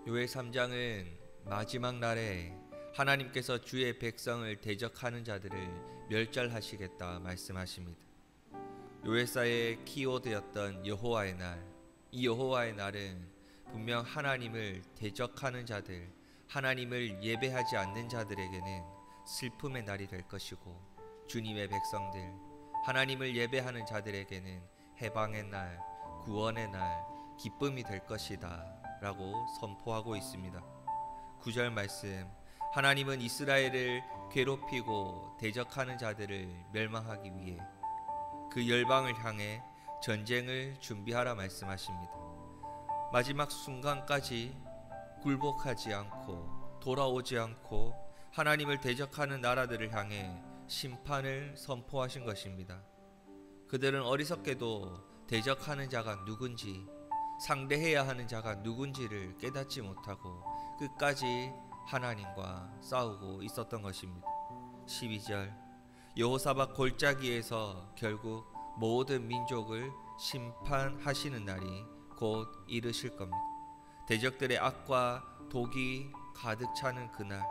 요엘 3장은 마지막 날에 하나님께서 주의 백성을 대적하는 자들을 멸절하시겠다 말씀하십니다. 요엘사의 키워드였던 여호와의 날, 이 여호와의 날은 분명 하나님을 대적하는 자들, 하나님을 예배하지 않는 자들에게는 슬픔의 날이 될 것이고, 주님의 백성들, 하나님을 예배하는 자들에게는 해방의 날, 구원의 날, 기쁨이 될 것이다 라고 선포하고 있습니다. 9절 말씀, 하나님은 이스라엘을 괴롭히고 대적하는 자들을 멸망하기 위해 그 열방을 향해 전쟁을 준비하라 말씀하십니다. 마지막 순간까지 굴복하지 않고 돌아오지 않고 하나님을 대적하는 나라들을 향해 심판을 선포하신 것입니다. 그들은 어리석게도 대적하는 자가 누군지, 상대해야 하는 자가 누군지를 깨닫지 못하고 끝까지 하나님과 싸우고 있었던 것입니다. 12절, 여호사밧 골짜기에서 결국 모든 민족을 심판하시는 날이 곧 이르실 겁니다. 대적들의 악과 독이 가득 차는 그날,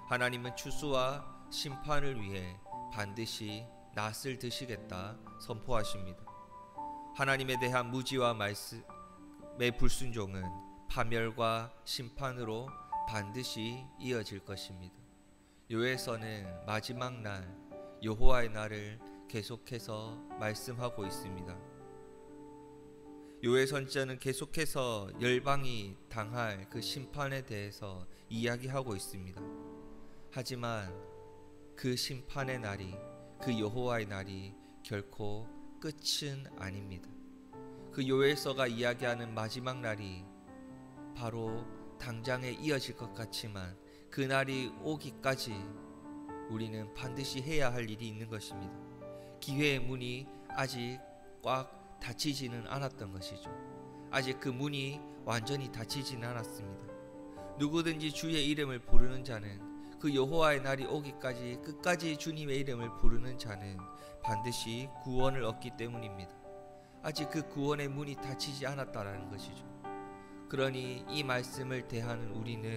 하나님은 추수와 심판을 위해 반드시 낫을 드시겠다 선포하십니다. 하나님에 대한 무지와 말씀의 불순종은 파멸과 심판으로 반드시 이어질 것입니다. 요엘서는 마지막 날 여호와의 날을 계속해서 말씀하고 있습니다. 요엘 선지자는 계속해서 열방이 당할 그 심판에 대해서 이야기하고 있습니다. 하지만 그 심판의 날이, 그 여호와의 날이 결코 끝은 아닙니다. 그 요엘서가 이야기하는 마지막 날이 바로 당장에 이어질 것 같지만 그 날이 오기까지 우리는 반드시 해야 할 일이 있는 것입니다. 기회의 문이 아직 꽉 닫히지는 않았던 것이죠. 아직 그 문이 완전히 닫히지는 않았습니다. 누구든지 주의 이름을 부르는 자는, 그 여호와의 날이 오기까지 끝까지 주님의 이름을 부르는 자는 반드시 구원을 얻기 때문입니다. 아직 그 구원의 문이 닫히지 않았다라는 것이죠. 그러니 이 말씀을 대하는 우리는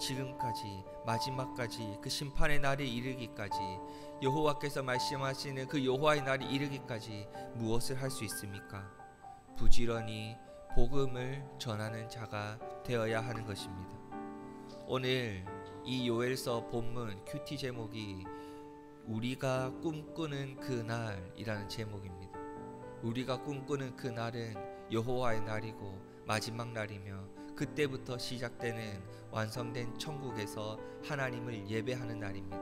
지금까지, 마지막까지, 그 심판의 날이 이르기까지, 여호와께서 말씀하시는 그 여호와의 날이 이르기까지 무엇을 할 수 있습니까? 부지런히 복음을 전하는 자가 되어야 하는 것입니다. 오늘 이 요엘서 본문 큐티 제목이 우리가 꿈꾸는 그 날이라는 제목입니다. 우리가 꿈꾸는 그 날은 여호와의 날이고 마지막 날이며, 그때부터 시작되는 완성된 천국에서 하나님을 예배하는 날입니다.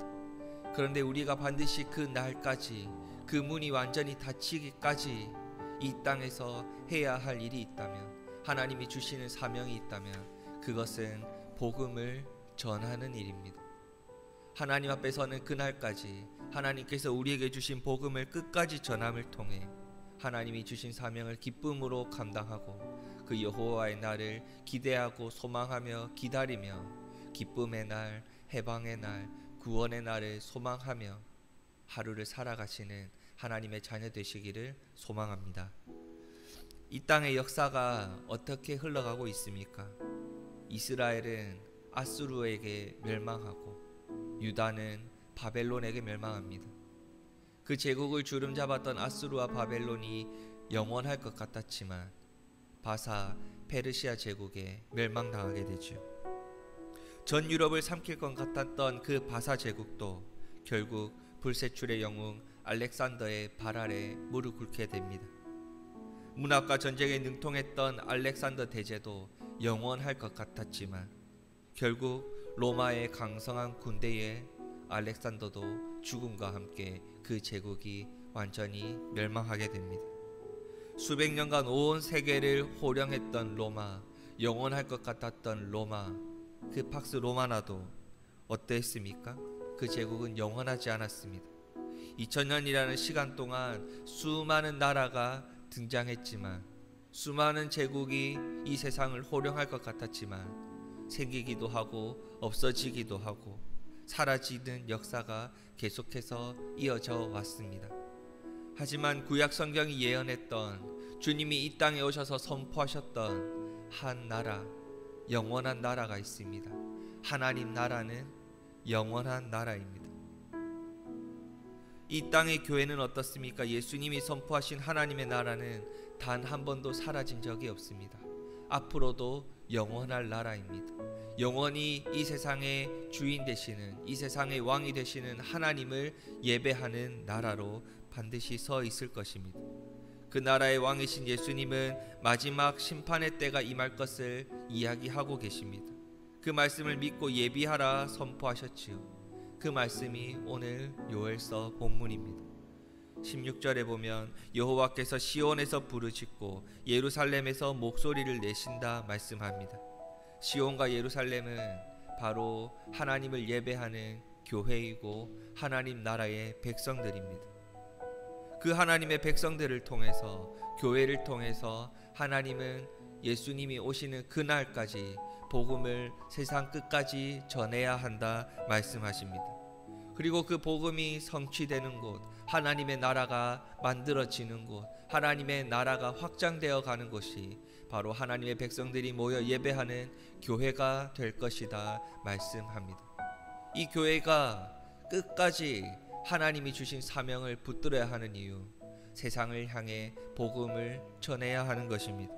그런데 우리가 반드시 그 날까지, 그 문이 완전히 닫히기까지 이 땅에서 해야 할 일이 있다면, 하나님이 주시는 사명이 있다면 그것은 복음을 전하는 일입니다. 하나님 앞에 서는 그날까지 하나님께서 우리에게 주신 복음을 끝까지 전함을 통해 하나님이 주신 사명을 기쁨으로 감당하고 그 여호와의 날을 기대하고 소망하며 기다리며 기쁨의 날, 해방의 날, 구원의 날을 소망하며 하루를 살아가시는 하나님의 자녀 되시기를 소망합니다. 이 땅의 역사가 어떻게 흘러가고 있습니까? 이스라엘은 아수르에게 멸망하고 유다는 바벨론에게 멸망합니다. 그 제국을 주름잡았던 아수르와 바벨론이 영원할 것 같았지만 바사, 페르시아 제국에 멸망당하게 되죠. 전 유럽을 삼킬 것 같았던 그 바사 제국도 결국 불세출의 영웅 알렉산더의 발 아래 무릎 꿇게 됩니다. 문학과 전쟁에 능통했던 알렉산더 대제도 영원할 것 같았지만 결국 로마의 강성한 군대에 알렉산더도 죽음과 함께 그 제국이 완전히 멸망하게 됩니다. 수백 년간 온 세계를 호령했던 로마, 영원할 것 같았던 로마, 그 팍스 로마나도 어땠습니까? 그 제국은 영원하지 않았습니다. 2000년이라는 시간 동안 수많은 나라가 등장했지만, 수많은 제국이 이 세상을 호령할 것 같았지만 생기기도 하고 없어지기도 하고 사라지는 역사가 계속해서 이어져 왔습니다. 하지만 구약 성경이 예언했던, 주님이 이 땅에 오셔서 선포하셨던 한 나라, 영원한 나라가 있습니다. 하나님 나라는 영원한 나라입니다. 이 땅의 교회는 어떻습니까? 예수님이 선포하신 하나님의 나라는 단 한 번도 사라진 적이 없습니다. 앞으로도 영원할 나라입니다. 영원히 이 세상의 주인 되시는, 이 세상의 왕이 되시는 하나님을 예배하는 나라로 반드시 서 있을 것입니다. 그 나라의 왕이신 예수님은 마지막 심판의 때가 임할 것을 이야기하고 계십니다. 그 말씀을 믿고 예비하라 선포하셨지요. 그 말씀이 오늘 요엘서 본문입니다. 16절에 보면 여호와께서 시온에서 부르짖고 예루살렘에서 목소리를 내신다 말씀합니다. 시온과 예루살렘은 바로 하나님을 예배하는 교회이고 하나님 나라의 백성들입니다. 그 하나님의 백성들을 통해서, 교회를 통해서 하나님은 예수님이 오시는 그날까지 복음을 세상 끝까지 전해야 한다 말씀하십니다. 그리고 그 복음이 성취되는 곳, 하나님의 나라가 만들어지는 곳, 하나님의 나라가 확장되어 가는 곳이 바로 하나님의 백성들이 모여 예배하는 교회가 될 것이다 말씀합니다. 이 교회가 끝까지 하나님이 주신 사명을 붙들어야 하는 이유, 세상을 향해 복음을 전해야 하는 것입니다.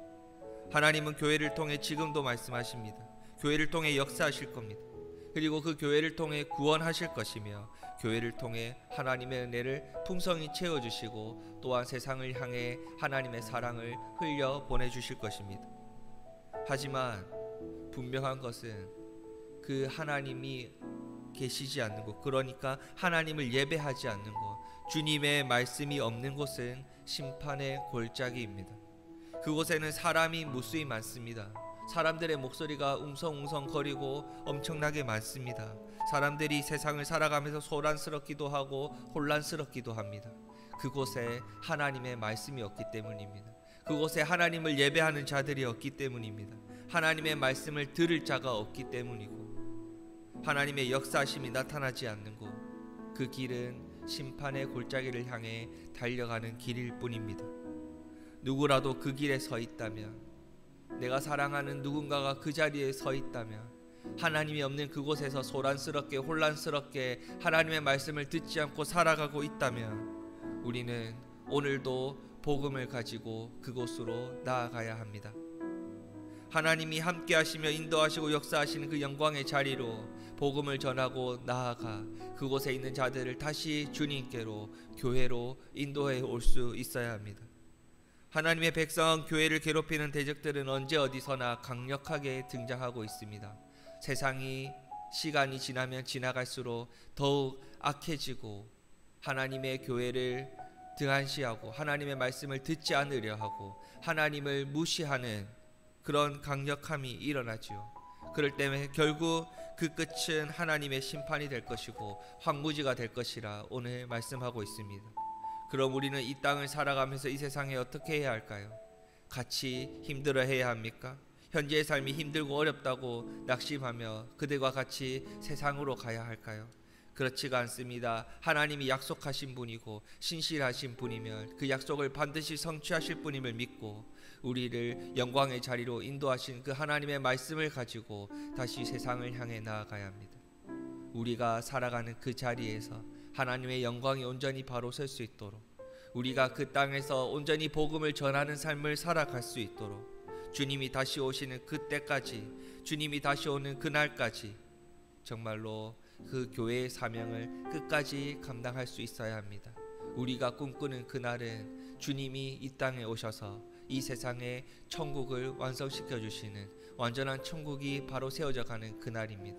하나님은 교회를 통해 지금도 말씀하십니다. 교회를 통해 역사하실 겁니다. 그리고 그 교회를 통해 구원하실 것이며, 교회를 통해 하나님의 은혜를 풍성히 채워주시고 또한 세상을 향해 하나님의 사랑을 흘려 보내주실 것입니다. 하지만 분명한 것은 그 하나님이 계시지 않는 곳, 그러니까 하나님을 예배하지 않는 곳, 주님의 말씀이 없는 곳은 심판의 골짜기입니다. 그곳에는 사람이 무수히 많습니다. 사람들의 목소리가 웅성웅성거리고 엄청나게 많습니다. 사람들이 세상을 살아가면서 소란스럽기도 하고 혼란스럽기도 합니다. 그곳에 하나님의 말씀이 없기 때문입니다. 그곳에 하나님을 예배하는 자들이 없기 때문입니다. 하나님의 말씀을 들을 자가 없기 때문이고, 하나님의 역사하심이 나타나지 않는 곳, 그 길은 심판의 골짜기를 향해 달려가는 길일 뿐입니다. 누구라도 그 길에 서 있다면, 내가 사랑하는 누군가가 그 자리에 서 있다면, 하나님이 없는 그곳에서 소란스럽게 혼란스럽게 하나님의 말씀을 듣지 않고 살아가고 있다면, 우리는 오늘도 복음을 가지고 그곳으로 나아가야 합니다. 하나님이 함께 하시며 인도하시고 역사하시는 그 영광의 자리로 복음을 전하고 나아가 그곳에 있는 자들을 다시 주님께로, 교회로 인도해 올 수 있어야 합니다. 하나님의 백성 교회를 괴롭히는 대적들은 언제 어디서나 강력하게 등장하고 있습니다. 세상이 시간이 지나면 지나갈수록 더욱 악해지고 하나님의 교회를 등한시하고 하나님의 말씀을 듣지 않으려 하고 하나님을 무시하는 그런 강력함이 일어나지요. 그럴 때문에 결국 그 끝은 하나님의 심판이 될 것이고 황무지가 될 것이라 오늘 말씀하고 있습니다. 그럼 우리는 이 땅을 살아가면서 이 세상에 어떻게 해야 할까요? 같이 힘들어해야 합니까? 현재의 삶이 힘들고 어렵다고 낙심하며 그들과 같이 세상으로 가야 할까요? 그렇지가 않습니다. 하나님이 약속하신 분이고 신실하신 분이면 그 약속을 반드시 성취하실 분임을 믿고 우리를 영광의 자리로 인도하신 그 하나님의 말씀을 가지고 다시 세상을 향해 나아가야 합니다. 우리가 살아가는 그 자리에서 하나님의 영광이 온전히 바로 설 수 있도록, 우리가 그 땅에서 온전히 복음을 전하는 삶을 살아갈 수 있도록, 주님이 다시 오시는 그때까지, 주님이 다시 오는 그날까지 정말로 그 교회의 사명을 끝까지 감당할 수 있어야 합니다. 우리가 꿈꾸는 그날은 주님이 이 땅에 오셔서 이 세상에 천국을 완성시켜 주시는 완전한 천국이 바로 세워져 가는 그날입니다.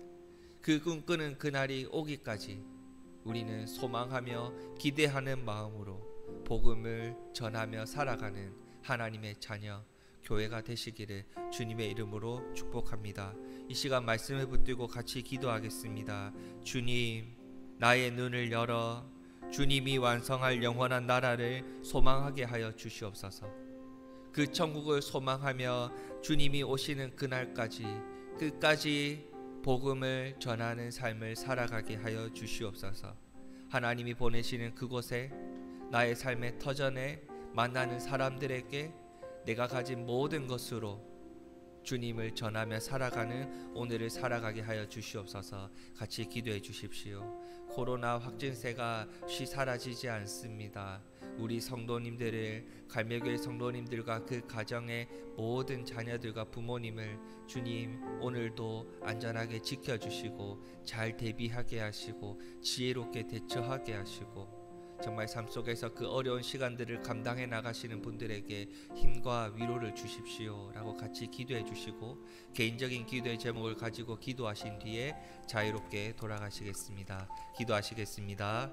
그 꿈꾸는 그날이 오기까지 우리는 소망하며 기대하는 마음으로 복음을 전하며 살아가는 하나님의 자녀 교회가 되시기를 주님의 이름으로 축복합니다. 이 시간 말씀을 붙들고 같이 기도하겠습니다. 주님, 나의 눈을 열어 주님이 완성할 영원한 나라를 소망하게 하여 주시옵소서. 그 천국을 소망하며 주님이 오시는 그날까지 끝까지 복음을 전하는 삶을 살아가게 하여 주시옵소서. 하나님이 보내시는 그곳에 나의 삶의 터전에 만나는 사람들에게 내가 가진 모든 것으로 주님을 전하며 살아가는 오늘을 살아가게 하여 주시옵소서. 같이 기도해 주십시오. 코로나 확진세가 쉬 사라지지 않습니다. 우리 성도님들을, 갈매교회 성도님들과 그 가정의 모든 자녀들과 부모님을 주님 오늘도 안전하게 지켜주시고 잘 대비하게 하시고 지혜롭게 대처하게 하시고, 정말 삶 속에서 그 어려운 시간들을 감당해 나가시는 분들에게 힘과 위로를 주십시오 라고 같이 기도해 주시고, 개인적인 기도의 제목을 가지고 기도하신 뒤에 자유롭게 돌아가시겠습니다. 기도하시겠습니다.